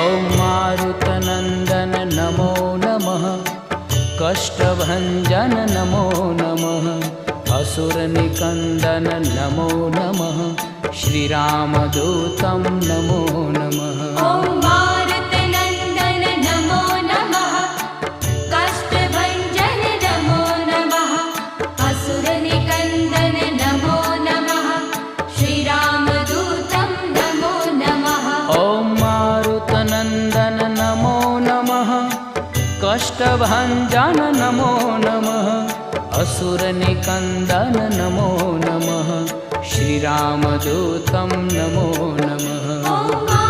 ॐ मारुतनन्दन नमो नमः, कष्टभञ्जन नमो नमः, असुरनिकन्दन नमो नमः, श्रीरामदूतं नमो नमः। ॐ मारुतनन्दन नमो नमः, कष्टभञ्जन नमो नमः, असुरनिकन्दन नमो नमः, श्रीरामदूतं नमो नमः। ॐ मारुतनन्दन नमो नमः, कष्टभञ्जन नमो नमः, असुरनिकन्दन नमो नमः, श्रीरामदूतं नमो नमः।